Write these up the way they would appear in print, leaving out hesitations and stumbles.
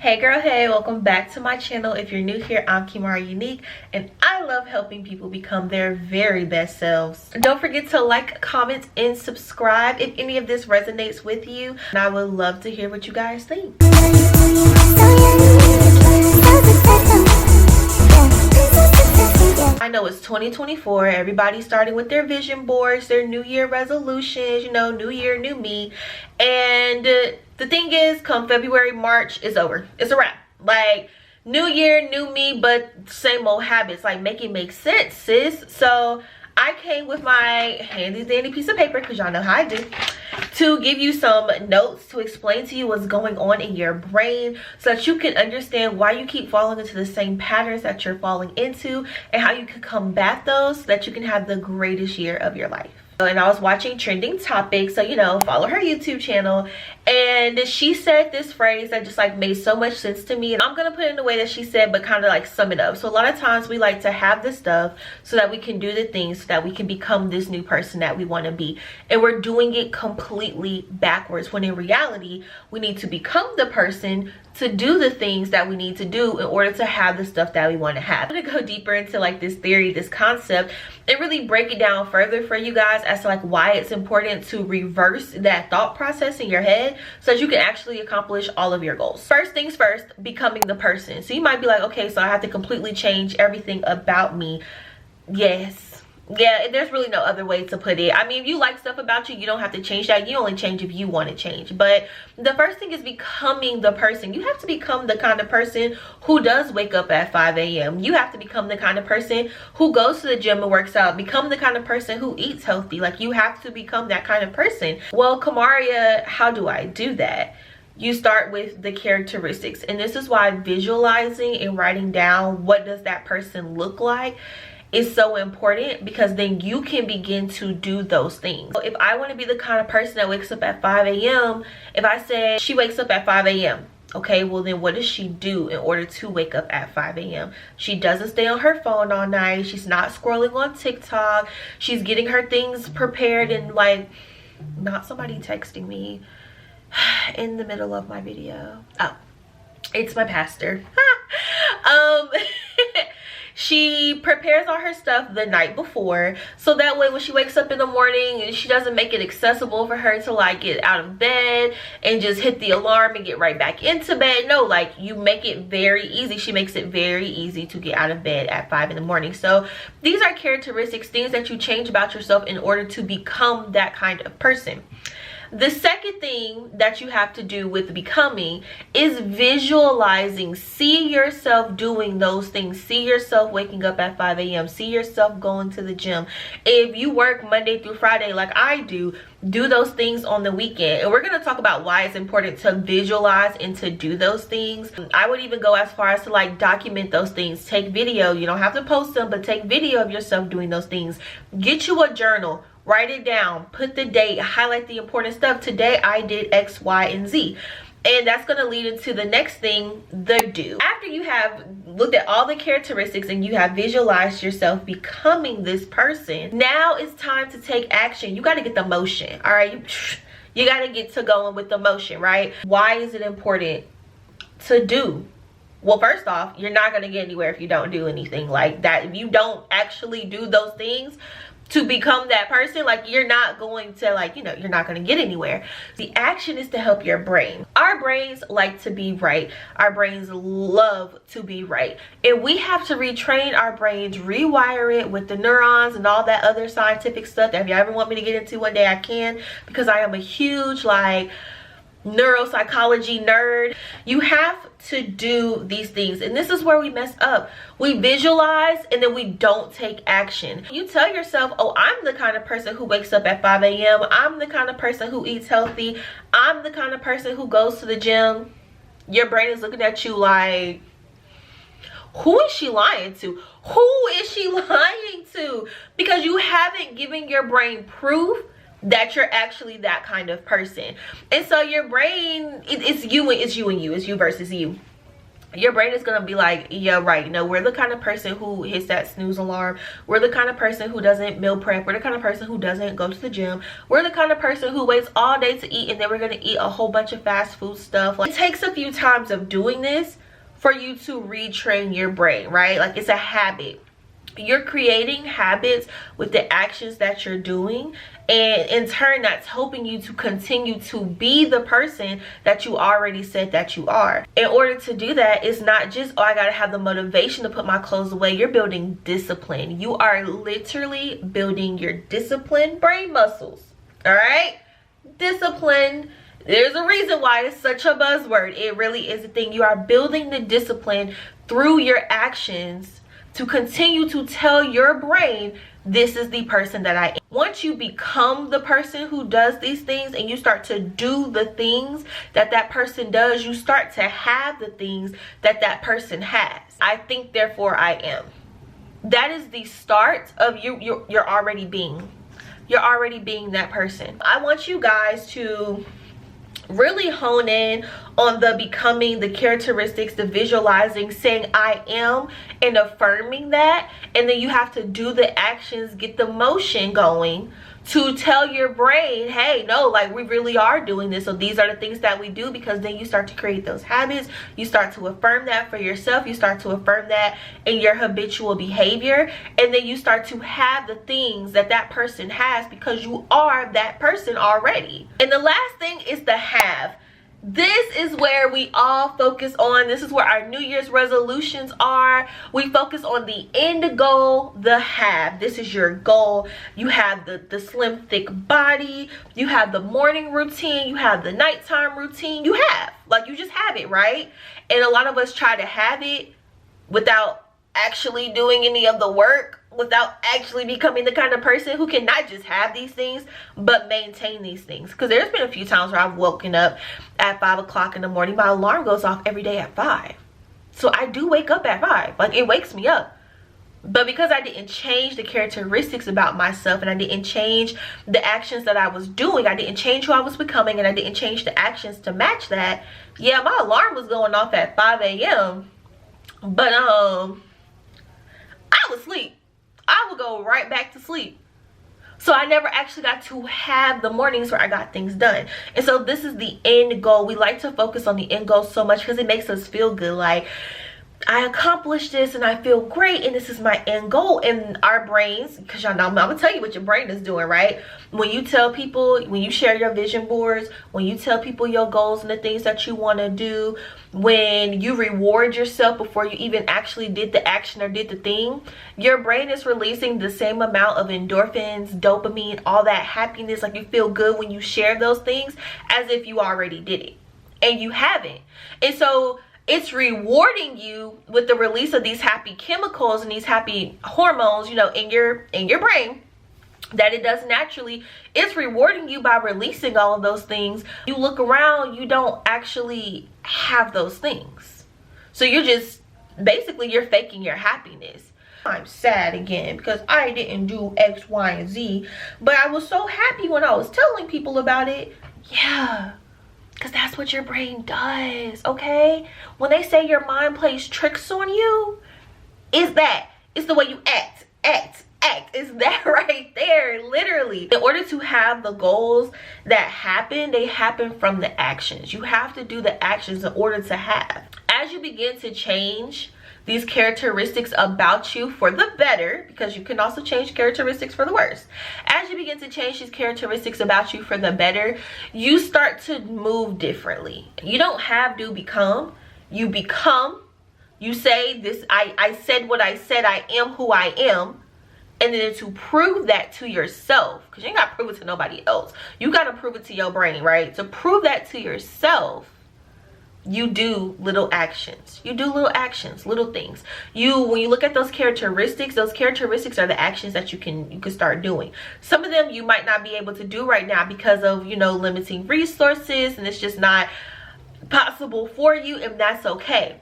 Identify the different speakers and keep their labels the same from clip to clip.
Speaker 1: Hey girl, hey, welcome back to my channel. If you're new here, I'm Kimari Unique and I love helping people become their very best selves. Don't forget to like, comment, and subscribe if any of this resonates with you, and I would love to hear what you guys think. I know it's 2024, everybody's starting with their vision boards, their new year resolutions, you know, new year, new me. And the thing is, come February, March, it's over. It's a wrap. Like, new year, new me, but same old habits. Like, make it make sense, sis. So I came with my handy dandy piece of paper, because y'all know how I do, to give you some notes to explain to you what's going on in your brain, so that you can understand why you keep falling into the same patterns that you're falling into, and how you can combat those so that you can have the greatest year of your life. And I was watching Trending Topics, so you know, follow her YouTube channel, and she said this phrase that just like made so much sense to me, and I'm gonna put it in the way that she said, but kind of like sum it up. So a lot of times we like to have this stuff so that we can do the things, so that we can become this new person that we want to be, and we're doing it completely backwards, when in reality we need to become the person to do the things that we need to do in order to have the stuff that we want to have. I'm gonna go deeper into like this theory, this concept, and really break it down further for you guys as to like why it's important to reverse that thought process in your head so that you can actually accomplish all of your goals. First things first, becoming the person. So you might be like, okay, so I have to completely change everything about me. Yes. Yeah, there's really no other way to put it. I mean, if you like stuff about you, you don't have to change that. You only change if you want to change. But the first thing is becoming the person. You have to become the kind of person who does wake up at 5 a.m. You have to become the kind of person who goes to the gym and works out. Become the kind of person who eats healthy. Like, you have to become that kind of person. Well, Kamaria, how do I do that? You start with the characteristics. And this is why visualizing and writing down what does that person look like is so important, because then you can begin to do those things. So if I want to be the kind of person that wakes up at 5 a.m., if I said she wakes up at 5 a.m., okay, well then what does she do in order to wake up at 5 a.m.? She doesn't stay on her phone all night. She's not scrolling on TikTok. She's getting her things prepared, and like, not somebody texting me in the middle of my video. Oh, it's my pastor. She prepares all her stuff the night before, so that way when she wakes up in the morning, she doesn't make it accessible for her to like get out of bed and just hit the alarm and get right back into bed. No, like, you make it very easy. She makes it very easy to get out of bed at 5 in the morning. So these are characteristics, things that you change about yourself in order to become that kind of person. The second thing that you have to do with becoming is visualizing. See yourself doing those things. See yourself waking up at 5 a.m. See yourself going to the gym. If you work Monday through Friday like I do those things on the weekend. And we're going to talk about why it's important to visualize and to do those things. I would even go as far as to like document those things. Take video. You don't have to post them, but take video of yourself doing those things. Get you a journal. Write it down, put the date, highlight the important stuff. Today I did X, Y, and Z. And that's going to lead into the next thing, the do. After you have looked at all the characteristics and you have visualized yourself becoming this person, now it's time to take action. You got to get the motion, all right? You got to get to going with the motion, right? Why is it important to do? Well, first off, you're not going to get anywhere if you don't do anything like that. If you don't actually do those things to become that person, like, you're not going to, like, you know, you're not going to get anywhere. The action is to help your brain. Our brains like to be right. Our brains love to be right. And we have to retrain our brains, rewire it with the neurons and all that other scientific stuff that if you ever want me to get into one day, I can, because I am a huge, like, neuropsychology nerd. You have to do these things, and this is where we mess up. We visualize and then we don't take action. You tell yourself, oh, I'm the kind of person who wakes up at 5 a.m. I'm the kind of person who eats healthy. I'm the kind of person who goes to the gym. Your brain is looking at you like, who is she lying to? Who is she lying to? Because you haven't given your brain proof that you're actually that kind of person. And so your brain, it's you and you versus you. your brain is going to be like, yeah, right, we're the kind of person who hits that snooze alarm. We're the kind of person who doesn't meal prep. We're the kind of person who doesn't go to the gym. We're the kind of person who waits all day to eat, and then we're going to eat a whole bunch of fast food stuff. Like, it takes a few times of doing this for you to retrain your brain, right? Like, it's a habit. You're creating habits with the actions that you're doing, and in turn that's helping you to continue to be the person that you already said that you are. In order to do that, it's not just, oh, I gotta have the motivation to put my clothes away. You're building discipline. You are literally building your discipline brain muscles. All right, discipline. There's a reason why it's such a buzzword. It really is a thing. You are building the discipline through your actions to continue to tell your brain, this is the person that I am. Once you become the person who does these things and you start to do the things that that person does, you start to have the things that that person has. I think, therefore I am. That is the start of you're already being. You're already being that person. I want you guys to really hone in on the becoming, the characteristics, the visualizing, saying I am, and affirming that. And then you have to do the actions, get the motion going to tell your brain, hey, no, like, we really are doing this. So these are the things that we do, because then you start to create those habits. You start to affirm that for yourself. You start to affirm that in your habitual behavior. And then you start to have the things that that person has, because you are that person already. And the last thing is the have. This is where we all focus on. This is where our New Year's resolutions are. We focus on the end goal, the have. This is your goal. You have the slim, thick body. You have the morning routine. You have the nighttime routine. You have, like, you just have it, right? And a lot of us try to have it without actually doing any of the work, without actually becoming the kind of person who can not just have these things but maintain these things. Because there's been a few times where I've woken up at 5 o'clock in the morning. My alarm goes off every day at 5, so I do wake up at 5. Like, it wakes me up. But because I didn't change the characteristics about myself, and I didn't change the actions that I was doing, I didn't change who I was becoming, and I didn't change the actions to match that, yeah, my alarm was going off at 5 a.m. but I was asleep. I would go right back to sleep. So I never actually got to have the mornings where I got things done. And so this is the end goal. We like to focus on the end goal so much because it makes us feel good. Like, I accomplished this and I feel great, and this is my end goal. And our brains, because y'all know, I'm gonna tell you what your brain is doing, right? When you tell people, when you share your vision boards, when you tell people your goals and the things that you want to do, when you reward yourself before you even actually did the action or did the thing, your brain is releasing the same amount of endorphins, dopamine, all that happiness. Like, you feel good when you share those things as if you already did it, and you haven't. And so it's rewarding you with the release of these happy chemicals and these happy hormones, you know, in your brain, that it does naturally. It's rewarding you by releasing all of those things. You look around, you don't actually have those things. So you're just, basically, you're faking your happiness. I'm sad again because I didn't do X, Y, and Z, but I was so happy when I was telling people about it. Yeah. Because that's what your brain does, okay? When they say your mind plays tricks on you, it's the way you act. It's that right there, literally. In order to have the goals that happen, they happen from the actions. You have to do the actions in order to have. As you begin to change these characteristics about you for the better, because you can also change characteristics for the worse. As you begin to change these characteristics about you for the better, you start to move differently. You don't have to become. You become. You say this, I said what I said, I am who I am. And then to prove that to yourself, because you ain't got to prove it to nobody else. You got to prove it to your brain, right? To prove that to yourself, you do little actions. You do little actions, little things. When you look at those characteristics are the actions that you can start doing. Some of them you might not be able to do right now because of, you know, limiting resources, and it's just not possible for you, and that's okay.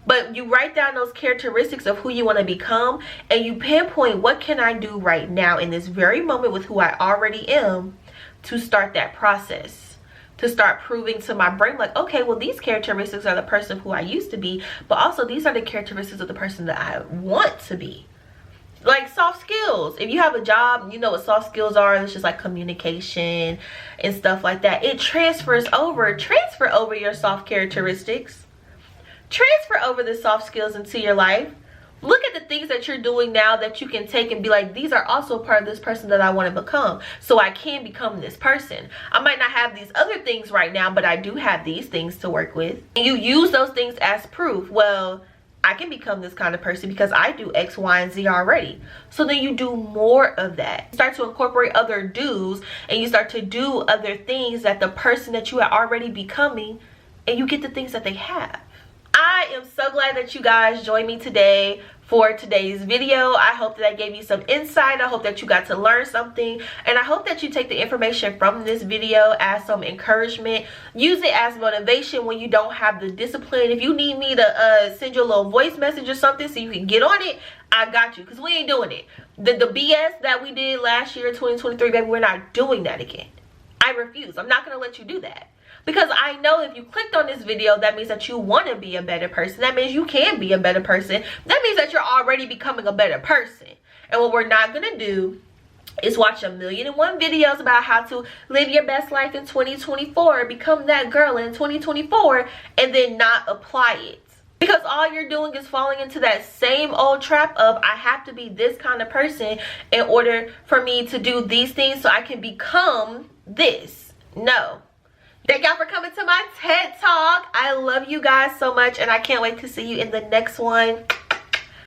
Speaker 1: But you write down those characteristics of who you want to become, and you pinpoint, what can I do right now in this very moment with who I already am to start that process? to start proving to my brain, like, okay, well, these characteristics are the person who I used to be, but also these are the characteristics of the person that I want to be. Like soft skills. If you have a job, you know what soft skills are. It's just like communication and stuff like that. It transfers over. Transfer over your soft characteristics. Transfer over the soft skills into your life. Look at the things that you're doing now that you can take and be like, these are also part of this person that I want to become, so I can become this person. I might not have these other things right now, but I do have these things to work with. And you use those things as proof. Well, I can become this kind of person because I do X, Y, and Z already. So then you do more of that. You start to incorporate other do's, and you start to do other things that the person that you are already becoming, and you get the things that they have. I am so glad that you guys joined me today for today's video. I hope that I gave you some insight. I hope that you got to learn something, and I hope that you take the information from this video as some encouragement. Use it as motivation when you don't have the discipline. If you need me to send you a little voice message or something so you can get on it, I got you, because we ain't doing it. The BS that we did last year, 2023, baby, we're not doing that again. I refuse. I'm not going to let you do that. Because I know if you clicked on this video, that means that you want to be a better person. That means you can be a better person. That means that you're already becoming a better person. And what we're not going to do is watch 1,000,001 videos about how to live your best life in 2024, become that girl in 2024, and then not apply it. Because all you're doing is falling into that same old trap of, I have to be this kind of person in order for me to do these things so I can become this. No. Thank y'all for coming to my TED Talk. I love you guys so much, and I can't wait to see you in the next one.